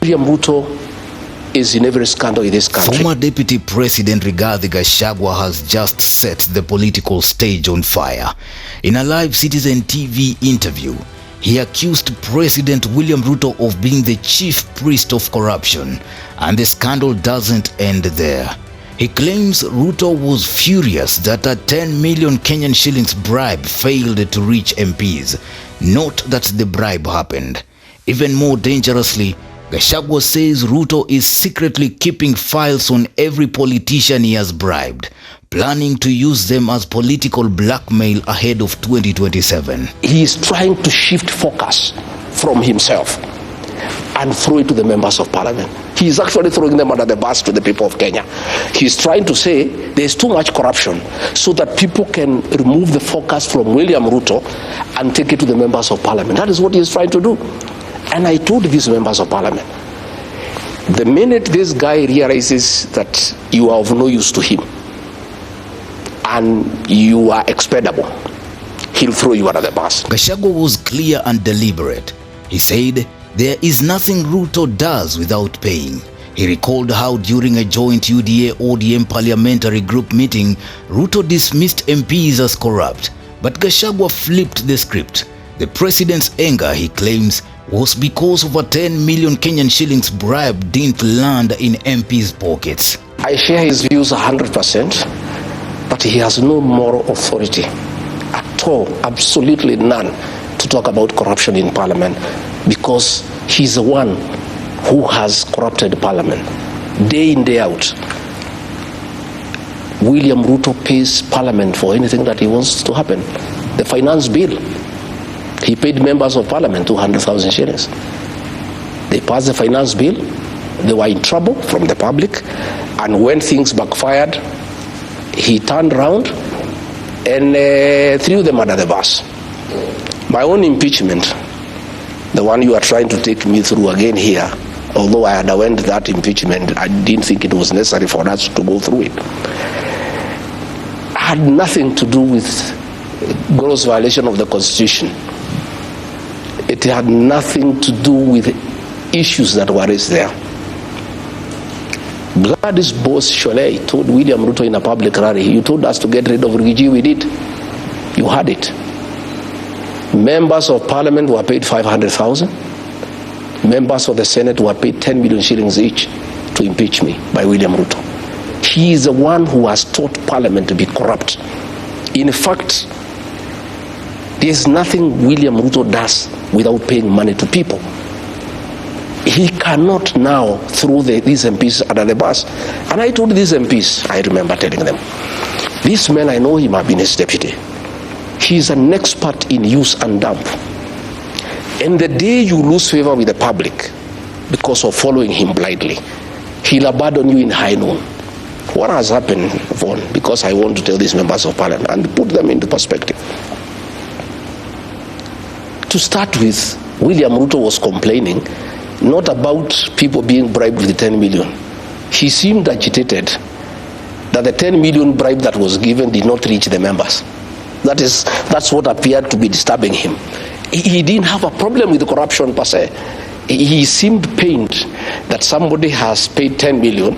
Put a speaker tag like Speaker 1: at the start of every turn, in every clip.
Speaker 1: William Ruto is in every scandal in this country.
Speaker 2: Former Deputy President Rigathi Gachagua has just set the political stage on fire. In a live Citizen TV interview, he accused President William Ruto of being the chief priest of corruption, and the scandal doesn't end there. He claims Ruto was furious that a 10 million Kenyan shillings bribe failed to reach MPs, not that the bribe happened. Even more dangerously, Gachagua says Ruto is secretly keeping files on every politician he has bribed, planning to use them as political blackmail ahead of 2027.
Speaker 1: He is trying to shift focus from himself and throw it to the members of parliament. He is actually throwing them under the bus to the people of Kenya. He is trying to say there is too much corruption so that people can remove the focus from William Ruto and take it to the members of parliament. That is what he is trying to do. And I told these members of parliament, the minute this guy realizes that you are of no use to him and you are expendable, he'll throw you under the bus.
Speaker 2: Gachagua was clear and deliberate. He said there is nothing Ruto does without paying. He recalled how during a joint UDA-ODM parliamentary group meeting, Ruto dismissed MPs as corrupt. But Gachagua flipped the script. The president's anger, he claims, was because of a 10 million Kenyan shillings bribe didn't land in MPs' pockets.
Speaker 1: I share his views 100%, but he has no moral authority at all, absolutely none, to talk about corruption in parliament, because he's the one who has corrupted parliament day in, day out. William Ruto pays parliament for anything that he wants to happen. The finance bill, he paid members of parliament 200,000 shillings. They passed the finance bill. They were in trouble from the public. And when things backfired, he turned around and threw them under the bus. My own impeachment, the one you are trying to take me through again here, although I underwent that impeachment, I didn't think it was necessary for us to go through it, had nothing to do with gross violation of the Constitution. It had nothing to do with issues that were raised there. Gladys Boss-Sholei told William Ruto in a public rally, you told us to get rid of Rigiji, we did. You had it. Members of parliament were paid 500,000. Members of the Senate were paid 10 million shillings each to impeach me by William Ruto. He is the one who has taught parliament to be corrupt. In fact, there's nothing William Ruto does without paying money to people. He cannot now throw these MPs under the bus. And I told these MPs, I remember telling them, this man, I know him, I've been his deputy. He's an expert in use and dump. And the day you lose favor with the public because of following him blindly, he'll abandon you in high noon. What has happened, Vaughan, because I want to tell these members of parliament and put them into perspective. To start with, William Ruto was complaining not about people being bribed with the 10 million. He seemed agitated that the 10 million bribe that was given did not reach the members. That's what appeared to be disturbing him. He didn't have a problem with the corruption per se. He seemed pained that somebody has paid 10 million,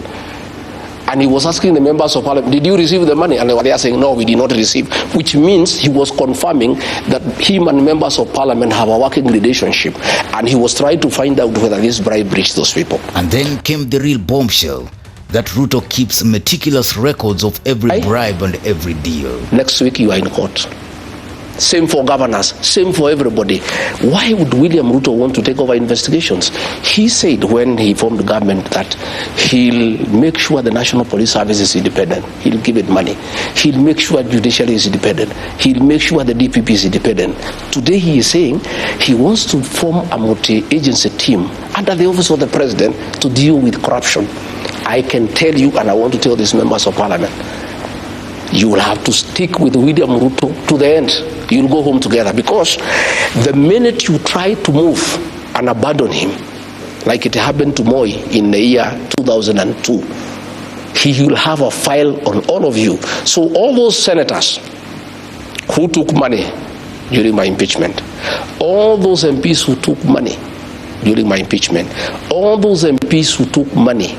Speaker 1: and he was asking the members of parliament, did you receive the money? And they were saying, no, we did not receive, which means he was confirming that him and members of parliament have a working relationship, and he was trying to find out whether this bribe reached those people.
Speaker 2: And then came the real bombshell, that Ruto keeps meticulous records of every bribe and every deal.
Speaker 1: Next week you are in court. Same for governors, same for everybody. Why would William Ruto want to take over investigations? He said when he formed government that he'll make sure the National Police Service is independent. He'll give it money. He'll make sure judiciary is independent. He'll make sure the DPP is independent. Today he is saying he wants to form a multi-agency team under the office of the president to deal with corruption. I can tell you, and I want to tell these members of parliament, you will have to stick with William Ruto to the end. You'll go home together, because the minute you try to move and abandon him, like it happened to Moi in the year 2002, he will have a file on all of you. So all those senators who took money during my impeachment, all those MPs who took money during my impeachment. All those MPs who took money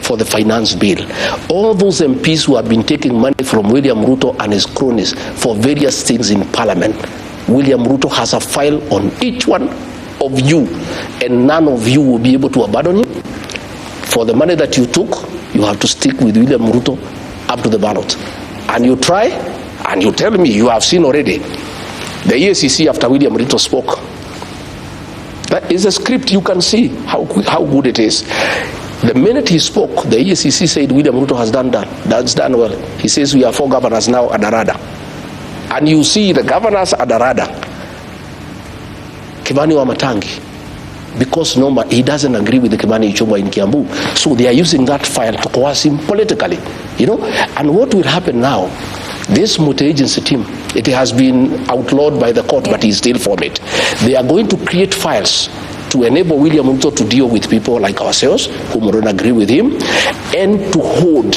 Speaker 1: for the finance bill, all those MPs who have been taking money from William Ruto and his cronies for various things in Parliament, William Ruto has a file on each one of you, and none of you will be able to abandon him. For the money that you took, you have to stick with William Ruto up to the ballot. And you try, and you tell me you have seen already the EACC after William Ruto spoke. That is a script. You can see how good it is. The minute he spoke, the EACC said William Ruto has done that. That's done well. He says we have 4 governors now at the radar. And you see the governors at the radar. Kimani Wamatangi, because Noma, he doesn't agree with the Kimani Ichung'wah in Kiambu. So they are using that file to coerce him politically. You know, and what will happen now, this multi-agency team, it has been outlawed by the court, but he still formed it. They are going to create files to enable William Ruto to deal with people like ourselves who don't agree with him, and to hold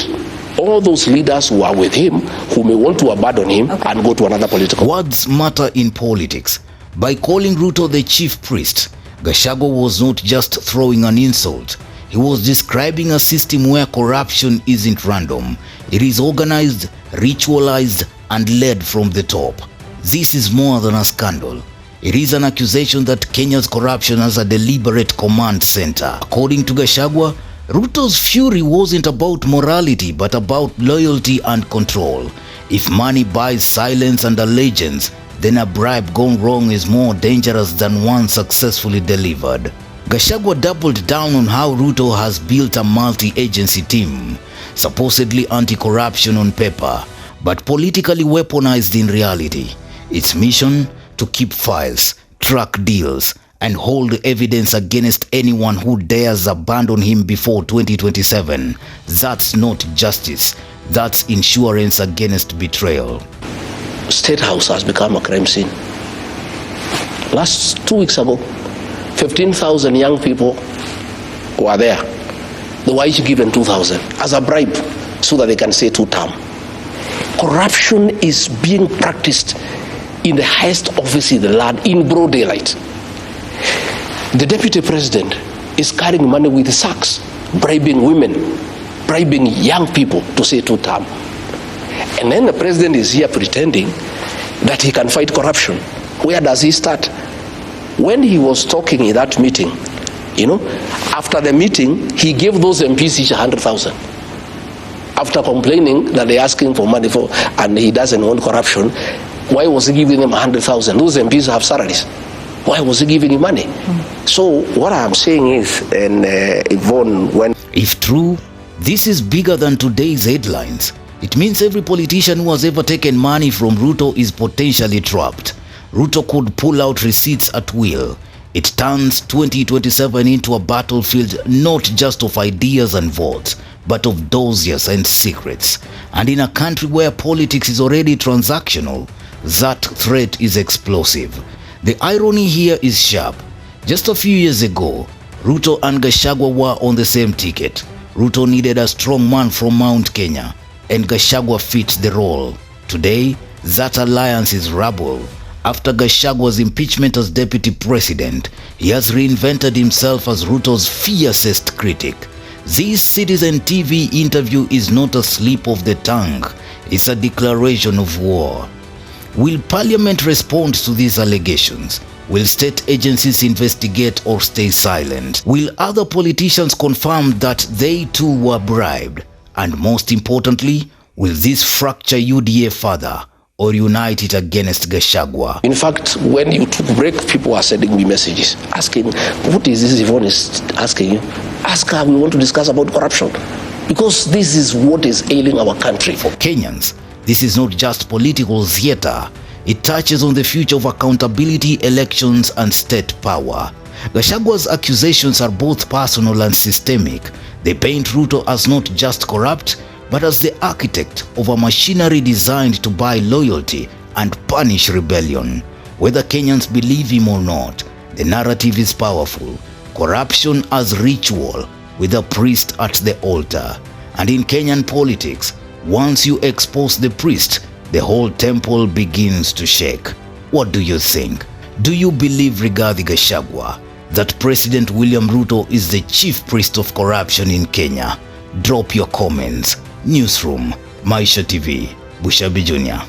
Speaker 1: all those leaders who are with him who may want to abandon him and go to another political.
Speaker 2: Words matter in politics. By calling Ruto the chief priest, Gachagua was not just throwing an insult. He was describing a system where corruption isn't random. It is organized, ritualized, and led from the top. This is more than a scandal. It is an accusation that Kenya's corruption has a deliberate command center. According to Gachagua, Ruto's fury wasn't about morality, but about loyalty and control. If money buys silence and allegiance, then a bribe gone wrong is more dangerous than one successfully delivered. Gachagua doubled down on how Ruto has built a multi-agency team, supposedly anti-corruption on paper, but politically weaponized in reality. Its mission? To keep files, track deals, and hold evidence against anyone who dares abandon him before 2027. That's not justice. That's insurance against betrayal.
Speaker 1: State House has become a crime scene. Last 2 weeks ago, 15,000 young people were there. They were each given 2,000 as a bribe so that they can say 2-term. Corruption is being practiced in the highest office in the land in broad daylight. The Deputy President is carrying money with sacks, bribing women, bribing young people to say 2-term. And then the President is here pretending that he can fight corruption. Where does he start? When he was talking in that meeting, you know, after the meeting, he gave those MPs each 100,000. After complaining that they're asking for money for, and he doesn't want corruption, why was he giving them 100,000? Those MPs have salaries. Why was he giving him money? So what I'm saying is, and Yvonne, when...
Speaker 2: If true, this is bigger than today's headlines. It means every politician who has ever taken money from Ruto is potentially trapped. Ruto could pull out receipts at will. It turns 2027 into a battlefield not just of ideas and votes, but of dossiers and secrets. And in a country where politics is already transactional, that threat is explosive. The irony here is sharp. Just a few years ago, Ruto and Gachagua were on the same ticket. Ruto needed a strong man from Mount Kenya, and Gachagua fit the role. Today, that alliance is rubble. After Gachagua's impeachment as deputy president, he has reinvented himself as Ruto's fiercest critic. This Citizen TV interview is not a slip of the tongue. It's a declaration of war. Will Parliament respond to these allegations? Will state agencies investigate or stay silent? Will other politicians confirm that they too were bribed? And most importantly, will this fracture UDA further or unite it against Gachagua?
Speaker 1: In fact, when you took break, people are sending me messages asking, what is this Yvonne is asking you? Ask her, we want to discuss about corruption. Because this is what is ailing our country.
Speaker 2: For Kenyans, this is not just political theater. It touches on the future of accountability, elections, and state power. Gachagua's accusations are both personal and systemic. They paint Ruto as not just corrupt, but as the architect of a machinery designed to buy loyalty and punish rebellion. Whether Kenyans believe him or not, the narrative is powerful. Corruption as ritual, with a priest at the altar. And in Kenyan politics, once you expose the priest, the whole temple begins to shake. What do you think? Do you believe Rigathi Gachagua? that President William Ruto is the chief priest of corruption in Kenya? Drop your comments. Newsroom, Maisha TV, Bushabi Jr.